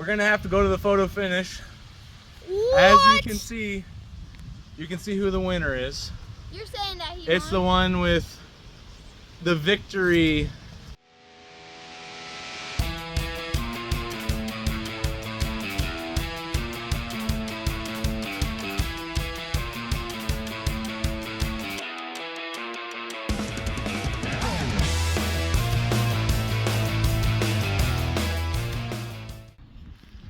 we're gonna have to go to the photo finish. What? As you can see who the winner is. You're saying that he It's the one with the victory.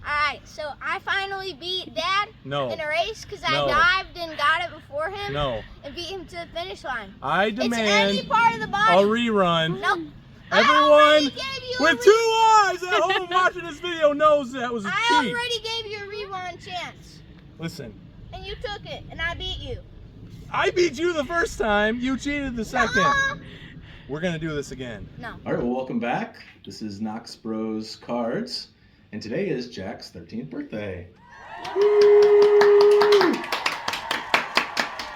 Alright, so I finally beat Dad No. in a race because I No. dived and got it before him. No. And beat him to the finish line. I It's demand any part of the a body. rerun. Nope. Everyone with 2 I eyes at home watching this video knows that was a cheat. already gave you a rerun chance. Listen, And you took it, and I beat you. I beat you the first time. You cheated the second. Uh-uh. We're gonna do this again. No. All right, well, welcome back. This is Knox Bros Cards, and today is Jack's 13th birthday. Woo!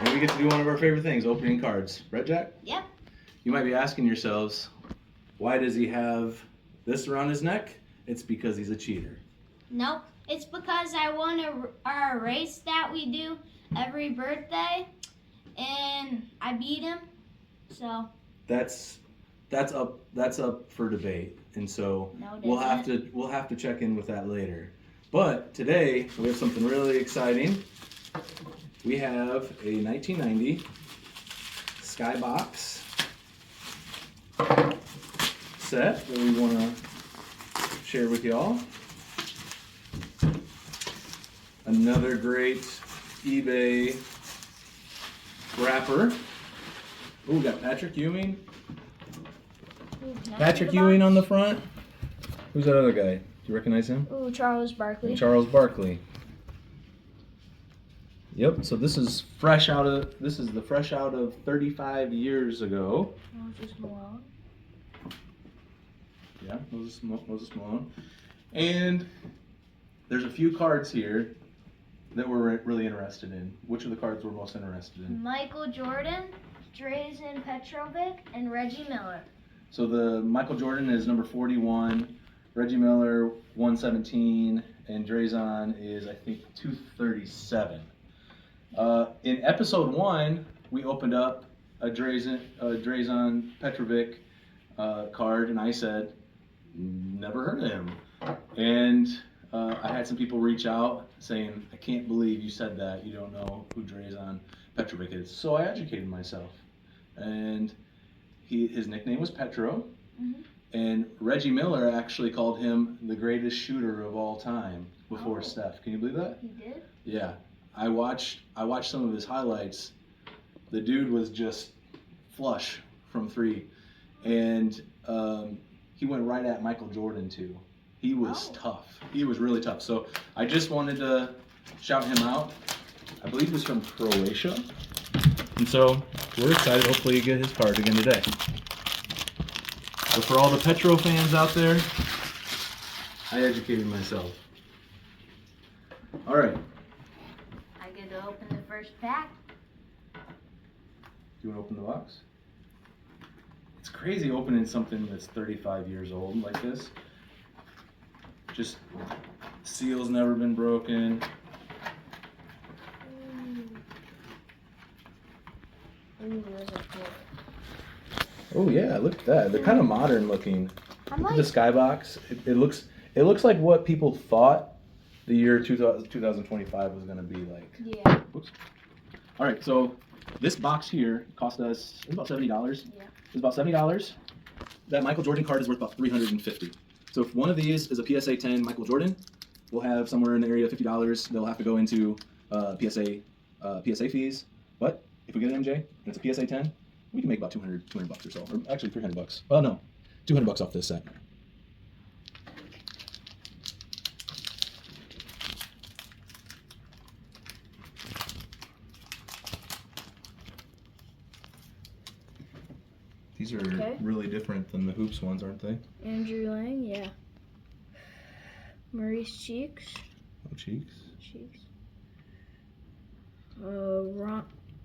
And we get to do one of our favorite things, opening cards. Right, Jack? Yep. You might be asking yourselves, why does he have this around his neck? It's because he's a cheater. Nope. It's because I won a race that we do every birthday, and I beat him. So That's up for debate, and so No, it we'll have to check in with that later. But today we have something really exciting. We have a 1990 Skybox set that we want to share with y'all. Another great eBay wrapper. Oh, we got Patrick Ewing. Patrick Ewing on the front. Who's that other guy? Do you recognize him? Ooh, Charles Barkley. Charles Barkley. Yep. So this is the fresh out of 35 years ago. Moses Malone. Yeah, Moses Malone. And there's a few cards here that we're really interested in. Which of the cards we're most interested in? Michael Jordan, Drazen Petrovic, and Reggie Miller. So the Michael Jordan is number 41, Reggie Miller 117, and Drazen is I think 237. In episode 1, we opened up a Drazen Petrovic card, and I said, never heard of him. And I had some people reach out saying, I can't believe you said that. You don't know who Drazen Petrovic is. So I educated myself. And his nickname was Petro. Mm-hmm. And Reggie Miller actually called him the greatest shooter of all time before Steph. Can you believe that? He did? Yeah. I watched some of his highlights. The dude was just flush from three. And he went right at Michael Jordan too. He was tough. He was really tough. So I just wanted to shout him out. I believe he was from Croatia. And so we're excited. Hopefully you get his card again today. So for all the Petro fans out there, I educated myself. All right. I get to open the first pack. Do you want to open the box? It's crazy opening something that's 35 years old like this. Just seal's never been broken. Ooh, those are cool. Oh yeah, look at that. They're kind of modern looking. Look at the Skybox. It looks like what people thought the year 2025 was going to be like. Yeah. Oops. All right, so this box here cost us about $70. Yeah. It's about $70. That Michael Jordan card is worth about $350. So if one of these is a PSA 10 Michael Jordan, we'll have somewhere in the area of $50. They'll have to go into PSA fees. But if we get an MJ and it's a PSA 10, we can make about $200 bucks or so, or actually $300. Well, no, $200 off this set. These are really different than the Hoops ones, aren't they? Andrew Lang, yeah. Maurice Cheeks. Oh, Cheeks.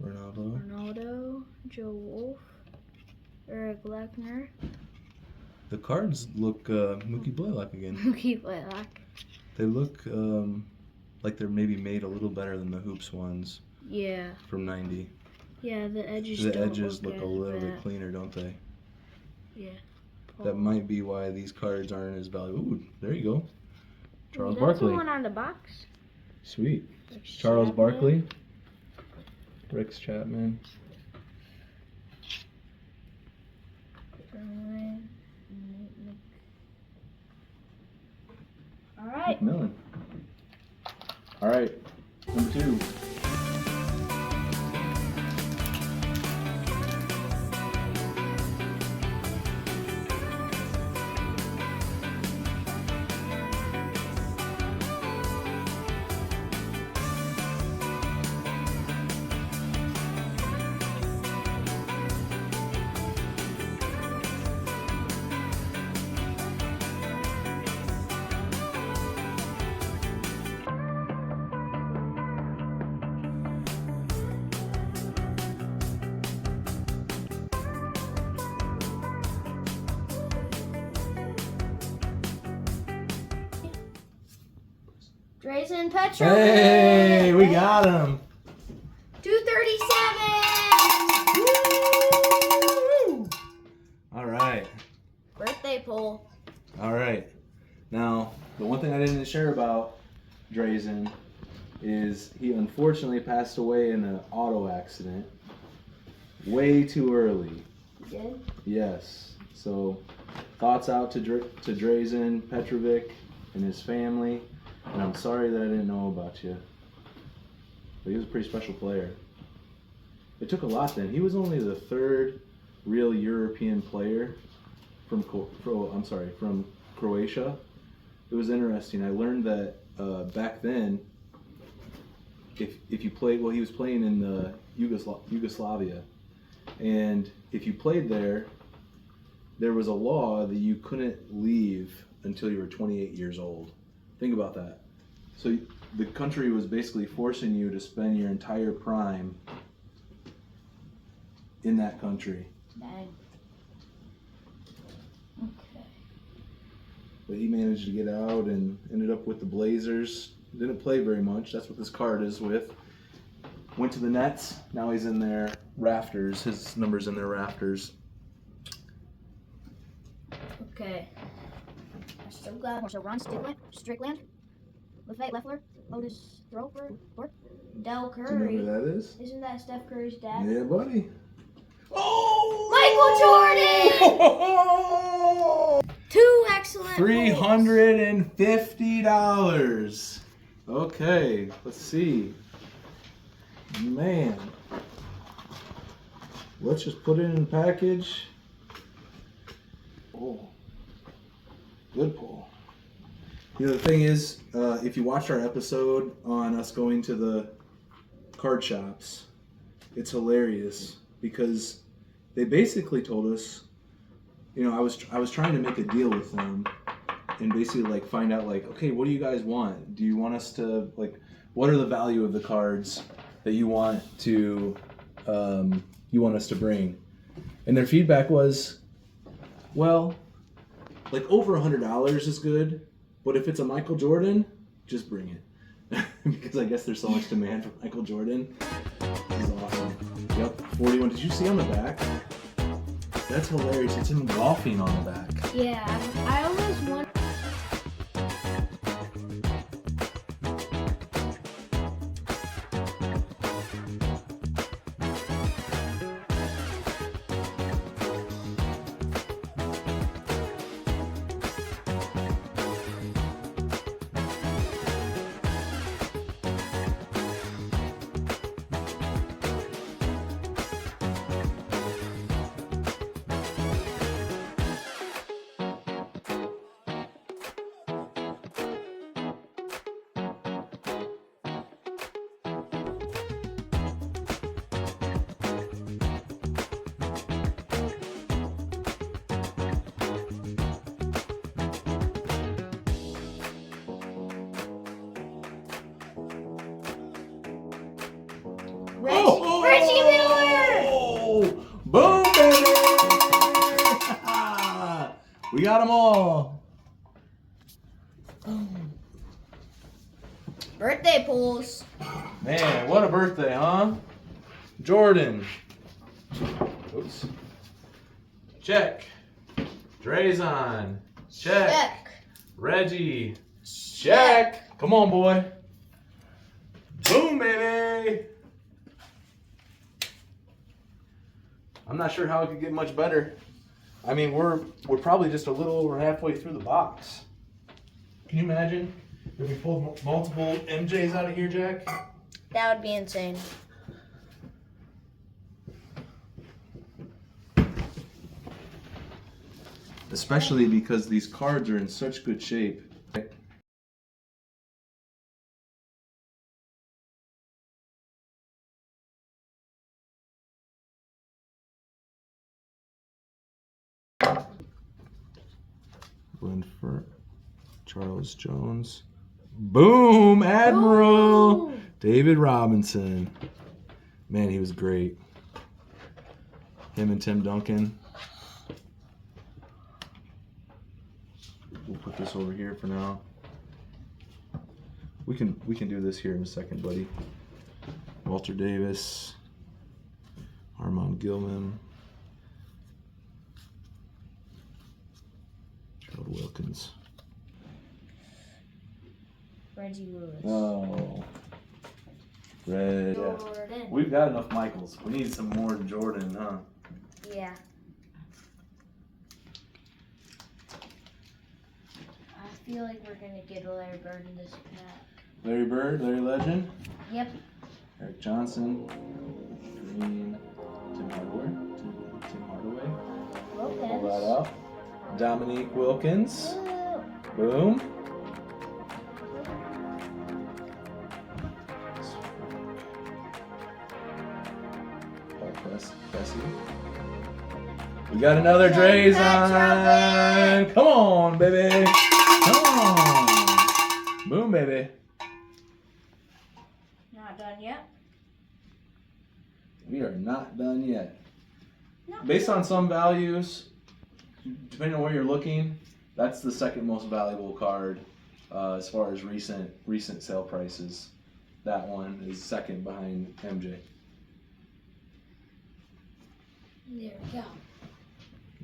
Ronaldo. Joe Wolf. Eric Lackner. The cards look Mookie Blaylock again. Mookie Blaylock. They look like they're maybe made a little better than the Hoops ones Yeah. from 90. Yeah, the edges The don't edges look as a little bit bad. cleaner, don't they? Yeah. That might be why these cards aren't as valuable. Ooh, there you go. Charles That's the Barkley. one on the box. Sweet. Rex Charles Chapman. Barkley. Rex Chapman. All right. McMillan. All right. Number 2. Drazen Petrov. Hey, we got him. 237. All right. Birthday poll. All right. Now, the one thing I didn't share about Drazen is he unfortunately passed away in an auto accident way too early. You did? Yes. So, thoughts out to Drazen Petrovic and his family. And I'm sorry that I didn't know about you. But he was a pretty special player. It took a lot then. He was only the 3rd real European player from Croatia. It was interesting. I learned that back then, if you played, well, he was playing in the Yugoslavia, and if you played there, there was a law that you couldn't leave until you were 28 years old. Think about that. So the country was basically forcing you to spend your entire prime in that country. Dang. Okay. But he managed to get out and ended up with the Blazers. Didn't play very much. That's what this card is with. Went to the Nets. Now he's in their rafters. His number's in their rafters. Okay. So glad. So Ron Strickland, Lafayette Leffler, Otis Throper, Del Do you know Curry. who that is? Isn't that Steph Curry's dad? Yeah, buddy. Oh! Michael Jordan! 2 excellent pulls. $350. Okay, let's see. Man. Let's just put it in the package. Oh. Good pull. You know, the thing is, if you watched our episode on us going to the card shops, it's hilarious because they basically told us, you know, I was trying to make a deal with them and basically like find out like, okay, what do you guys want? Do you want us to like, what are the value of the cards that you want us to bring? And their feedback was, well, like over $100 is good, but if it's a Michael Jordan, just bring it. Because I guess there's so much demand for Michael Jordan. He's awesome. Yep, 41. Did you see on the back? That's hilarious. It's him golfing on the back. Yeah, I always want. Reggie Miller! Boom, baby! We got them all. Birthday pulls. Man, what a birthday, huh? Jordan. Oops. Check. Drazon. Check. Reggie. Check. Come on, boy. Boom, baby. I'm not sure how it could get much better. I mean, we're probably just a little over halfway through the box. Can you imagine if we pulled multiple MJs out of here, Jack? That would be insane. Especially because these cards are in such good shape. Linford, Charles Jones. Boom, Admiral. Boom. David Robinson. Man, he was great. Him and Tim Duncan. We'll put this over here for now. We can do this here in a second, buddy. Walter Davis, Armand Gilman, Gerald Wilkins. Reggie Lewis. Oh, Red. Yeah. Jordan. We've got enough Michaels. We need some more Jordan, huh? Yeah. I feel like we're gonna get a Larry Bird in this pack. Larry Bird, Larry Legend, Yep. Eric Johnson, Green, Tim Hardaway, Pull that Lopez. out. Dominique Wilkins, Woo. boom. Paul Cressy. We got another Drazon. Come on, baby. Come on. Boom, baby. Not done yet. We are not done yet. No. Based on some values, depending on where you're looking, that's the second most valuable card as far as recent sale prices. That one is second behind MJ. There we go.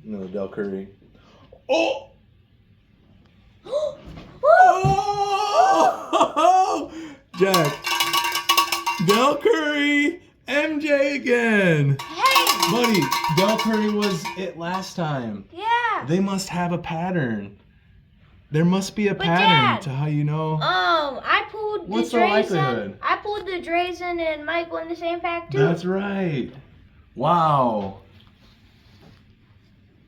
Another Del Curry. Oh! Oh! Oh! Jack. Del Curry, MJ again. Hey! Buddy, Del Curry was it last time. Yeah. They must have a pattern. There must be a But pattern Dad, to how you know. I pulled What's the the Drazon. likelihood? I pulled the Drazon and Michael in the same pack too. That's right. Wow.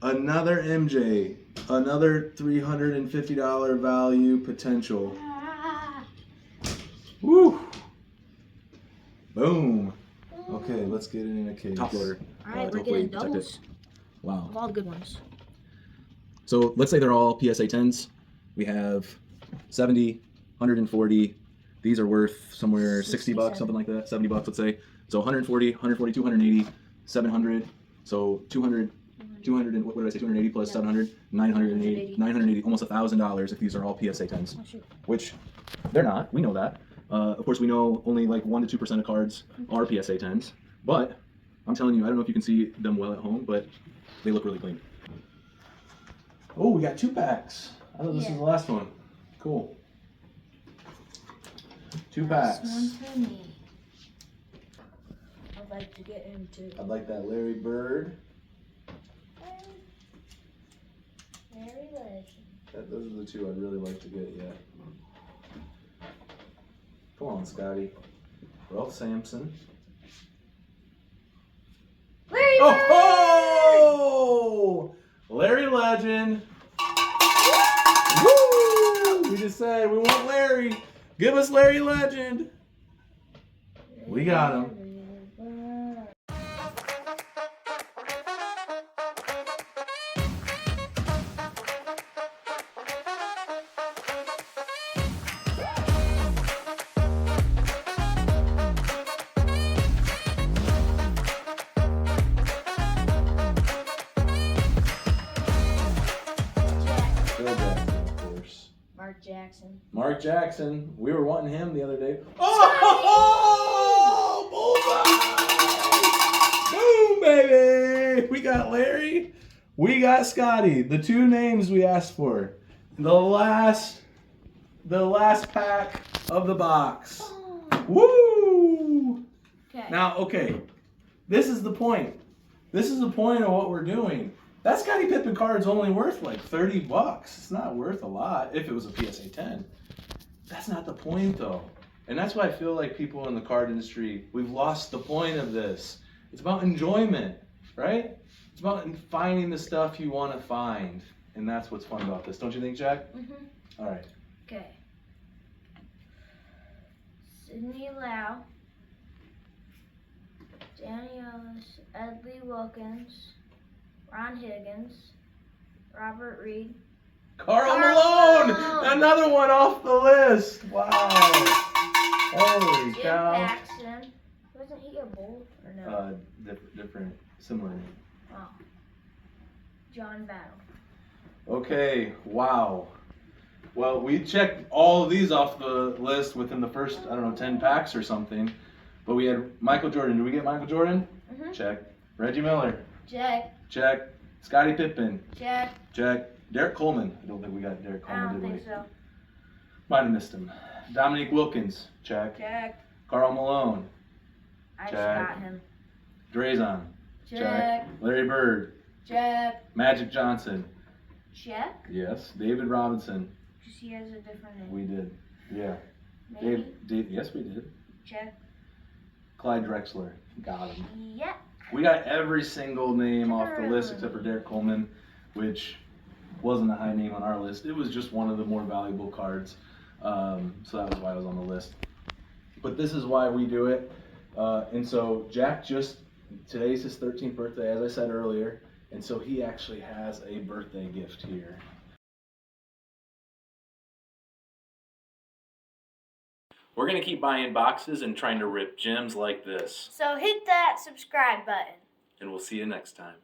Another MJ. Another $350 value potential. Ah. Woo. Boom. Okay, let's get it in a case. Top loader. All right, we're hopefully getting protect it. doubles Wow. of all the good ones. So let's say they're all PSA 10s. We have 70, 140. These are worth somewhere 60 bucks, something like that. 70 bucks, let's say. So 140, 280, 700. So 200, and what did I say? 280 plus 700, 980, almost $1,000 if these are all PSA 10s. Oh, shoot. Which they're not. We know that. Of course, we know only like 1 to 2% of cards are PSA 10s. But I'm telling you, I don't know if you can see them well at home, but they look really clean. Oh, we got 2 packs. I thought this Yeah. was the last one. Cool. 2 packs. This one for me. I'd like to get into. I'd like that Larry Bird. Very legend. Those are the 2 I'd really like to get yet. Come on, Scotty. Ralph Sampson. Larry Bird! Oh! Larry Legend. Woo! We just said we want Larry. Give us Larry Legend. We got him. Mark Mark Jackson. Mark Jackson. We were wanting him the other day. Oh! Bullseye! Boom, baby! We got Larry. We got Scotty. The two names we asked for. The last pack of the box. Woo! Okay. Now, okay. This is the point. This is the point of what we're doing. That Scottie Pippen card's only worth like $30. It's not worth a lot if it was a PSA 10. That's not the point though. And that's why I feel like people in the card industry, we've lost the point of this. It's about enjoyment, right? It's about finding the stuff you want to find. And that's what's fun about this. Don't you think, Jack? Mhm. All right. Okay. Sidney Lau, Danny Ellis, Edley Wilkins, Ron Higgins, Robert Reed. Carl Carl Malone! Malone! Another one off the list. Wow. Holy Jim cow. Paxton. Wasn't he a Bull or no? Different, similar name. Oh. John Battle. Okay, wow. Well, we checked all of these off the list within the first, 10 packs or something. But we had Michael Jordan. Did we get Michael Jordan? Mhm. Check. Reggie Miller. Check. Check. Scottie Pippen. Check. Check. Derek Coleman. I don't think we got Derek I Coleman, don't did we? think so. Might have missed him. Dominique Wilkins. Check. Check. Carl Malone. I just Check. got him. Drazon. Check. Larry Bird. Check. Magic Johnson. Check. Yes. David Robinson. Because he has a different name. We did. Yeah. Maybe. Dave. Yes, we did. Check. Clyde Drexler. Got him. Yep. We got every single name off the list except for Derek Coleman, which wasn't a high name on our list. It was just one of the more valuable cards. So that was why it was on the list. But this is why we do it. And so Jack today's his 13th birthday, as I said earlier. And so he actually has a birthday gift here. We're going to keep buying boxes and trying to rip gems like this. So hit that subscribe button. And we'll see you next time.